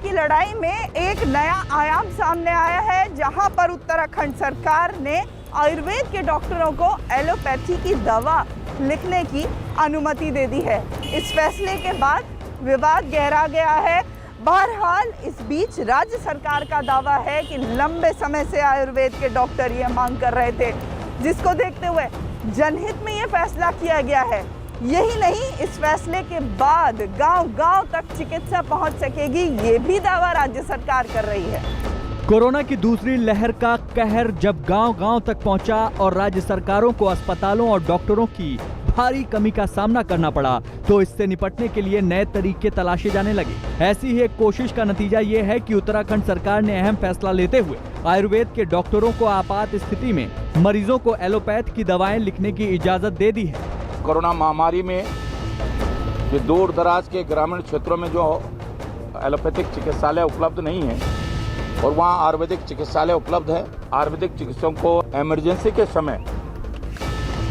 की लड़ाई में एक नया आयाम सामने आया है, जहां पर उत्तराखंड सरकार ने आयुर्वेद के डॉक्टरों को एलोपैथी की दवा लिखने की अनुमति दे दी है। इस फैसले के बाद विवाद गहरा गया है। बहरहाल इस बीच राज्य सरकार का दावा है कि लंबे समय से आयुर्वेद के डॉक्टर ये मांग कर रहे थे, जिसको देखते हुए जनहित में ये फैसला किया गया है। यही नहीं, इस फैसले के बाद गांव-गांव तक चिकित्सा पहुंच सकेगी, ये भी दावा राज्य सरकार कर रही है। कोरोना की दूसरी लहर का कहर जब गांव-गांव तक पहुंचा और राज्य सरकारों को अस्पतालों और डॉक्टरों की भारी कमी का सामना करना पड़ा, तो इससे निपटने के लिए नए तरीके तलाशे जाने लगे। ऐसी ही एक कोशिश का नतीजा ये है कि उत्तराखंड सरकार ने अहम फैसला लेते हुए आयुर्वेद के डॉक्टरों को आपात स्थिति में मरीजों को एलोपैथ की दवाएं लिखने की इजाजत दे दी है। कोरोना महामारी में ये दूर दराज के ग्रामीण क्षेत्रों में जो एलोपैथिक चिकित्सालय उपलब्ध नहीं है और वहाँ आयुर्वेदिक चिकित्सालय उपलब्ध है, आयुर्वेदिक चिकित्सकों को इमरजेंसी के समय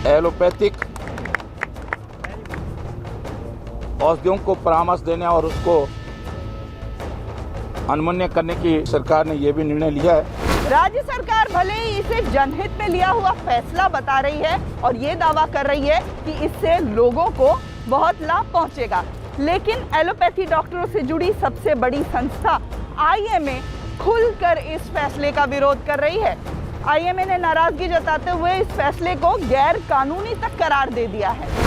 एलोपैथिक औषधियों को परामर्श देने और उसको अनुमन्य करने की सरकार ने यह भी निर्णय लिया है। राज्य सरकार भले ही इसे जनहित में लिया हुआ फैसला बता रही है और ये दावा कर रही है कि इससे लोगों को बहुत लाभ पहुंचेगा, लेकिन एलोपैथी डॉक्टरों से जुड़ी सबसे बड़ी संस्था आईएमए खुलकर इस फैसले का विरोध कर रही है। आईएमए ने नाराजगी जताते हुए इस फैसले को गैर कानूनी तक करार दे दिया है।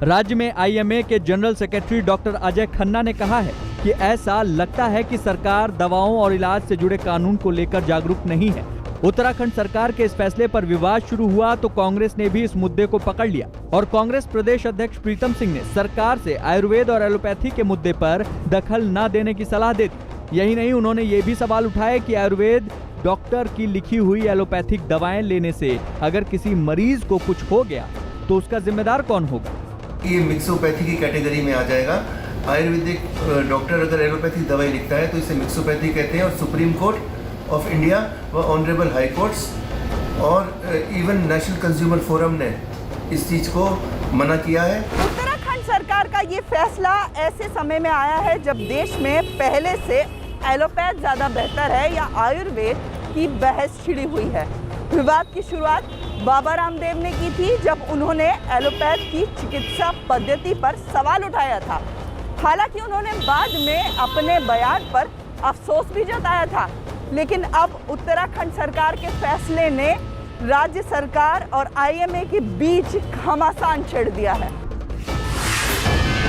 राज्य में आईएमए के general secretary doctor Ajay Khanna ने कहा है कि ऐसा लगता है कि सरकार दवाओं और इलाज से जुड़े कानून को लेकर जागरूक नहीं है। उत्तराखंड सरकार के इस फैसले पर विवाद शुरू हुआ तो कांग्रेस ने भी इस मुद्दे को पकड़ लिया और कांग्रेस प्रदेश अध्यक्ष प्रीतम सिंह ने सरकार से आयुर्वेद और एलोपैथी के मुद्दे पर दखल न देने की सलाह दे दी। यही नहीं, उन्होंने ये भी सवाल उठाए कि आयुर्वेद डॉक्टर की लिखी हुई एलोपैथिक दवाएं लेने से अगर किसी मरीज को कुछ हो गया तो उसका जिम्मेदार कौन होगा। ये मिक्सोपैथी की कैटेगरी में आ जाएगा। आयुर्वेदिक डॉक्टर अगर एलोपैथी दवाई लिखता है तो इसे मिक्सोपैथी कहते हैं और सुप्रीम कोर्ट ऑफ इंडिया व ऑनरेबल हाई कोर्ट्स और इवन नेशनल कंज्यूमर फोरम ने इस चीज को मना किया है। उत्तराखंड सरकार का ये फैसला ऐसे समय में आया है जब देश में पहले से एलोपैथ ज्यादा बेहतर है या आयुर्वेद की बहस छिड़ी हुई है। विवाद की शुरुआत बाबा रामदेव ने की थी जब उन्होंने एलोपैथ की चिकित्सा पद्धति पर सवाल उठाया था। हालांकि उन्होंने बाद में अपने बयान पर अफसोस भी जताया था, लेकिन अब उत्तराखंड सरकार के फैसले ने राज्य सरकार और आईएमए के बीच घमासान छेड़ दिया है।